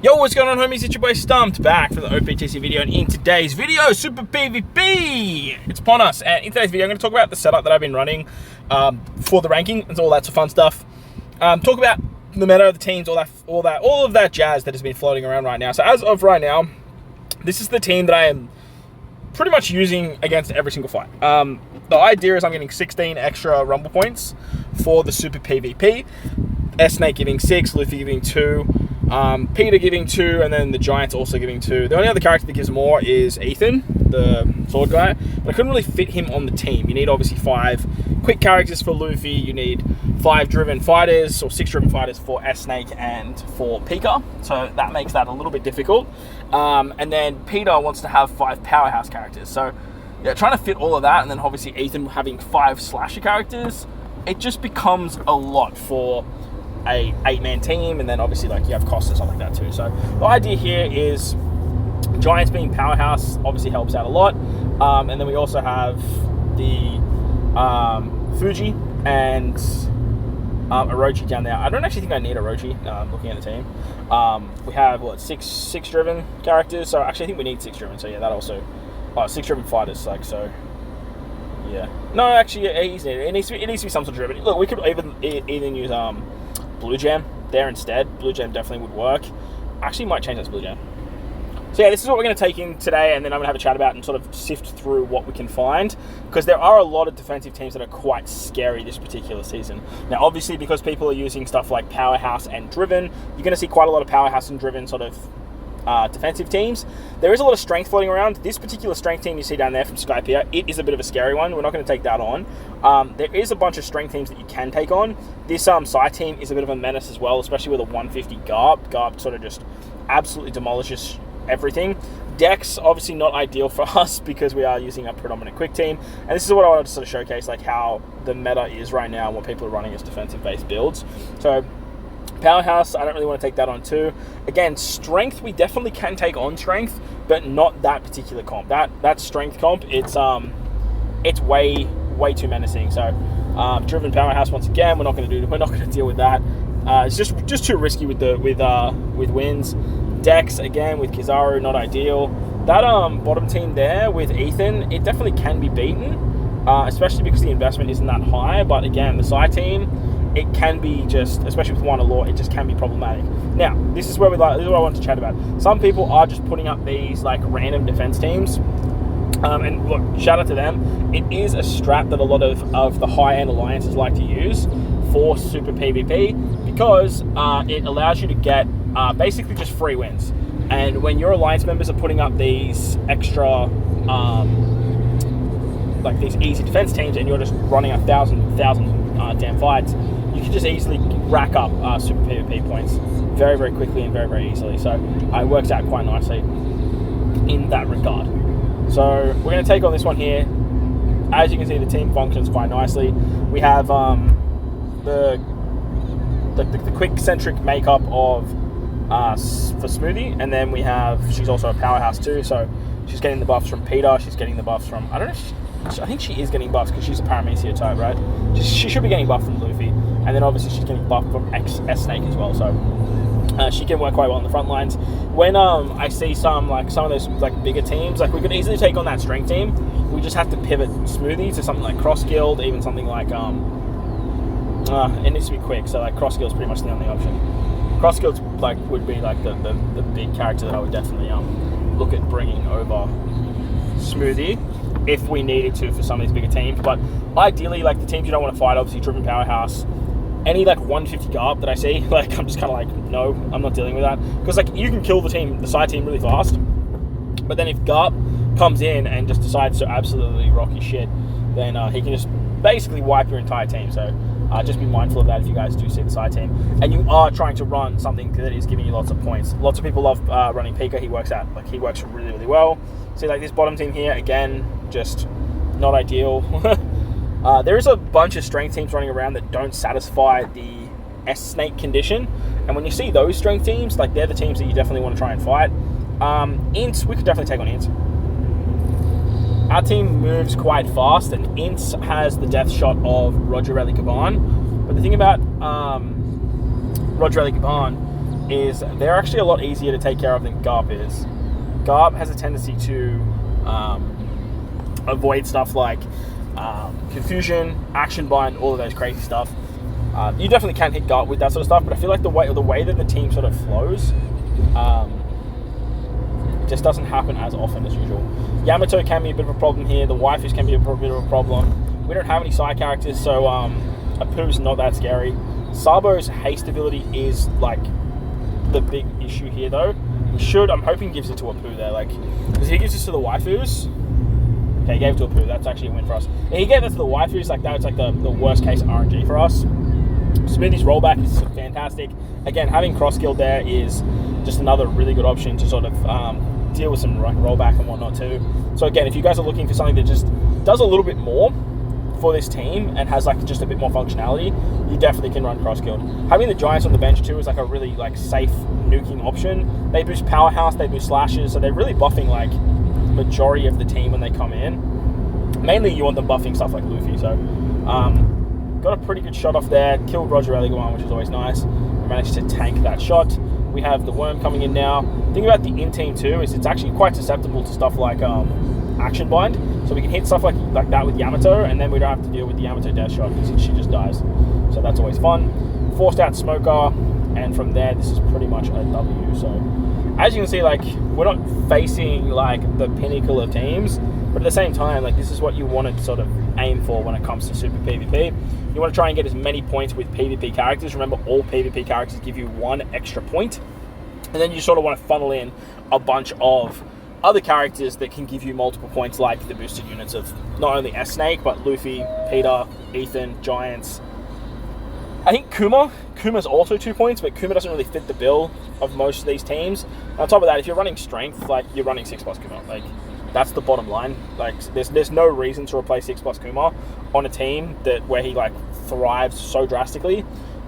Yo, what's going on, homies? It's your boy Stumped back for the OPTC video, and in today's video, Super PvP! It's upon us, and in today's video, I'm going to talk about the setup that I've been running for the ranking and all that sort of fun stuff. Talk about the meta of the teams, all of that jazz that has been floating around right now. So as of right now, this is the team that I am pretty much using against every single fight. The idea is I'm getting 16 extra Rumble points for the Super PvP. S-Snake giving 6, Luffy giving 2, Peter giving 2, and then the Giants also giving 2. The only other character that gives more is Ethan, the sword guy, but I couldn't really fit him on the team. You need obviously 5 quick characters for Luffy, you need 5 driven fighters, or 6 driven fighters for S-Snake and for Pikqchu, so that makes that a little bit difficult. And then Peter wants to have 5 powerhouse characters, so yeah, trying to fit all of that, and then obviously Ethan having 5 slasher characters, it just becomes a lot for a 8-man team, and then obviously like you have costs and stuff like that too. So the idea here is Giants being powerhouse obviously helps out a lot, and then we also have the Fuji and Orochi down there. I don't actually think I need Orochi looking at the team. We have what, 6 driven characters, so actually I think we need 6 driven, so yeah, that also 6 driven fighters, like, so yeah, no, actually yeah, it needs to be some sort of driven. Look, we could even use Blue Jam there instead. Blue Jam definitely would work. Actually might change that to Blue Jam. So yeah, this is what we're going to take in today, and then I'm going to have a chat about and sort of sift through what we can find, because there are a lot of defensive teams that are quite scary this particular season. Now obviously, because people are using stuff like Powerhouse and Driven, you're going to see quite a lot of Powerhouse and Driven sort of defensive teams. There is a lot of strength floating around. This particular strength team you see down there from Skypiea, it is a bit of a scary one. We're not going to take that on. There is a bunch of strength teams that you can take on. This Psy team is a bit of a menace as well, especially with a 150 Garb. Garb sort of just absolutely demolishes everything. Dex, obviously not ideal for us because we are using a predominant quick team, and this is what I wanted to sort of showcase, like how the meta is right now and what people are running as defensive based builds. So Powerhouse, I don't really want to take that on too. Again, strength, we definitely can take on strength, but not that particular comp. That strength comp, it's way too menacing. So driven Powerhouse, once again, we're not going to deal with that. It's just too risky with wins. Dex again with Kizaru, not ideal. That bottom team there with Ethan, it definitely can be beaten, especially because the investment isn't that high. But again, the Psy team, it can be just, especially with one law, it just can be problematic. Now, this is what I want to chat about. Some people are just putting up these like random defense teams. And look, shout out to them. It is a strat that a lot of the high-end alliances like to use for Super PvP, because it allows you to get basically just free wins. And when your alliance members are putting up these extra like these easy defense teams, and you're just running 1,000 damn fights, you can just easily rack up Super PvP points very, very quickly and very, very easily. So it works out quite nicely in that regard. So we're going to take on this one here. As you can see, the team functions quite nicely. We have the quick centric makeup of for Smoothie, and then we have, she's also a powerhouse too, so she's getting the buffs from Peter, she's getting the buffs from, I don't know, I think she is getting buffs because she's a Paramecia type, right? She should be getting buffed from Luffy, and then obviously she's getting buffed from S-Snake as well, so she can work quite well on the front lines. When I see some of those like bigger teams, like we could easily take on that strength team, we just have to pivot Smoothie to something like Cross Guild, even something like it needs to be quick, so like Cross Guild's pretty much the only option. Cross Guild's like would be like the big character that I would definitely look at bringing over Smoothie if we needed to for some of these bigger teams. But ideally, like the teams you don't want to fight, obviously Driven Powerhouse, any like 150 Garb that I see, like I'm just kind of like, no, I'm not dealing with that, because like you can kill the side team really fast, but then if Garb comes in and just decides to absolutely rock your shit, then he can just basically wipe your entire team. So just be mindful of that if you guys do see the side team and you are trying to run something that is giving you lots of points. Lots of people love running Pika. He works really, really well. See, like this bottom team here, again, just not ideal. There is a bunch of strength teams running around that don't satisfy the S-Snake condition, and when you see those strength teams, like they're the teams that you definitely want to try and fight. Ints, we could definitely take on Ints. Our team moves quite fast, and Ints has the death shot of Roger Rally Caban. But the thing about Roger Rally Caban is they're actually a lot easier to take care of than Garp is. Garp has a tendency to avoid stuff like confusion, action bind, all of those crazy stuff. You definitely can hit Garp with that sort of stuff, but I feel like the way that the team sort of flows just doesn't happen as often as usual. Yamato can be a bit of a problem here. The waifus can be a bit of a problem. We don't have any side characters, so Apu's not that scary. Sabo's haste ability is like the big issue here, though. I'm hoping gives it to Apu there, like, because he gives this to the waifus. Okay, he gave it to Apu. That's actually a win for us. And he gave that to the waifus. Like, that was like the worst case RNG for us. Smithy's rollback is fantastic. Again, having cross guild there is just another really good option to sort of deal with some rollback and whatnot too. So again, if you guys are looking for something that just does a little bit more for this team and has like just a bit more functionality, you definitely can run cross guild. Having the giants on the bench too is like a really like safe nuking option. They boost powerhouse, they boost slashes, so they're really buffing like majority of the team when they come in. Mainly you want them buffing stuff like Luffy. So got a pretty good shot off there, killed Roger Eligawan, which is always nice. We managed to tank that shot. We have the worm coming in now. The thing about the in-team too is it's actually quite susceptible to stuff like action bind. So we can hit stuff like that with Yamato, and then we don't have to deal with the Yamato death shot because she just dies. So that's always fun. Forced out Smoker, and from there this is pretty much a W. So as you can see, like, we're not facing like the pinnacle of teams, but at the same time, like, this is what you want to sort of aim for when it comes to Super PvP. You want to try and get as many points with PvP characters. Remember, all PvP characters give you 1 extra point. And then you sort of want to funnel in a bunch of other characters that can give you multiple points, like the boosted units of not only S-Snake, but Luffy, Peter, Ethan, Giants. I think Kuma's also 2 points, but Kuma doesn't really fit the bill of most of these teams. And on top of that, if you're running strength, like, you're running 6+ Kuma. Like, that's the bottom line. Like, there's no reason to replace 6+ Kuma on a team where he like thrives so drastically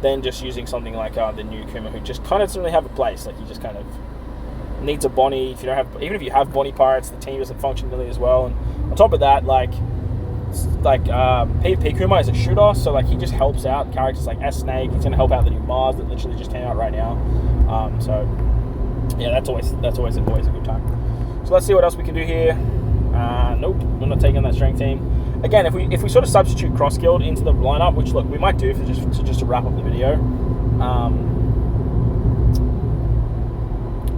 than just using something like the new Kuma, who just kind of doesn't really have a place. Like, he just kind of needs a Bonnie. If you don't have, even if you have Bonnie pirates, the team doesn't function really as well. And on top of that, like PvP Kuma is a shooter, so like he just helps out characters like S-Snake. He's gonna help out the new Mars that literally just came out right now. So yeah, that's always a good time. So let's see what else we can do here. Nope, we're not taking that strength team. Again, if we sort of substitute cross guild into the lineup, which look we might do for just to wrap up the video.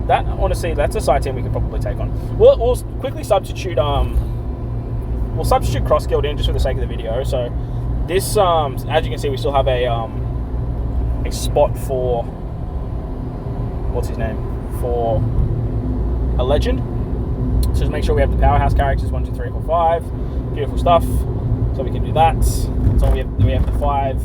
That honestly, that's a side team we can probably take on. We'll quickly substitute. We'll substitute cross guild in just for the sake of the video. So this, as you can see, we still have a spot for what's his name for a legend. So just make sure we have the powerhouse characters 1, 2, 3, 4, 5. Beautiful stuff. So we can do that. So we have the 5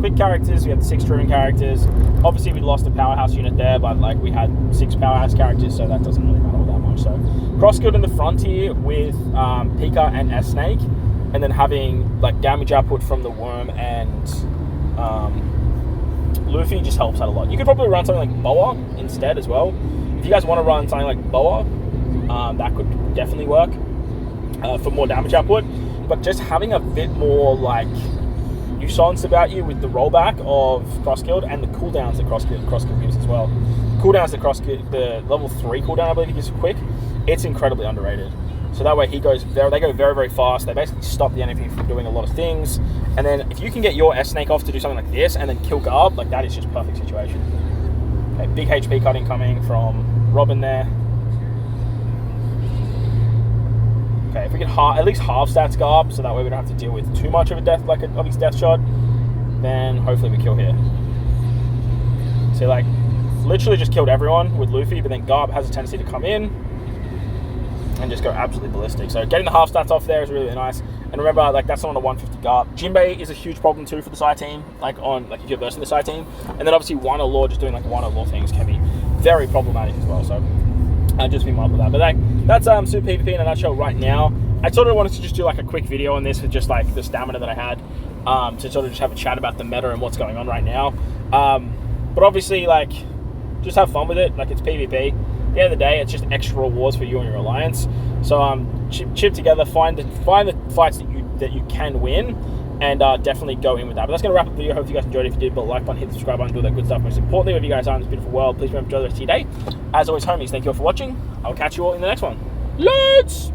quick characters. We have the 6 driven characters. Obviously, we lost a powerhouse unit there, but like we had 6 powerhouse characters, so that doesn't really matter all that much. So cross guild in the front here with Pika and S-Snake, and then having like damage output from the worm and Luffy just helps out a lot. You could probably run something like Boa instead as well. If you guys want to run something like Boa, that could definitely work for more damage output. But just having a bit more like nuisance about you with the rollback of cross guild and the cooldowns that cross guild gives as well. Cooldowns that the level 3 cooldown, I believe he gives quick. It's incredibly underrated. So that way they go very, very fast. They basically stop the enemy from doing a lot of things. And then if you can get your S-Snake off to do something like this and then kill Garb, like that is just perfect situation. Okay, big HP cutting coming from Robin there. Okay, if we can at least half stats Garb, so that way we don't have to deal with too much of a death, like of his death shot, then hopefully we kill here. So like, literally just killed everyone with Luffy, but then Garb has a tendency to come in and just go absolutely ballistic. So getting the half stats off there is really, really nice. And remember, like, that's not on a 150 Garb. Jinbei is a huge problem too for the side team, like if you're versing the side team. And then obviously one lore, just doing like one lore things can be very problematic as well. So just be mindful of that. But that's Super PvP in a nutshell right now. I sort of wanted to just do like a quick video on this with just like the stamina that I had, to sort of just have a chat about the meta and what's going on right now. But obviously, like, just have fun with it. Like, it's PvP. At the end of the day, it's just extra rewards for you and your alliance. So chip together, find the fights that you can win, and definitely go in with that. But that's going to wrap up the video. Hope you guys enjoyed it. If you did, put a like button, hit the subscribe button, do all that good stuff. Most importantly, wherever you guys are in this beautiful world, please remember to enjoy the rest of your day. As always, homies, thank you all for watching. I'll catch you all in the next one. Let's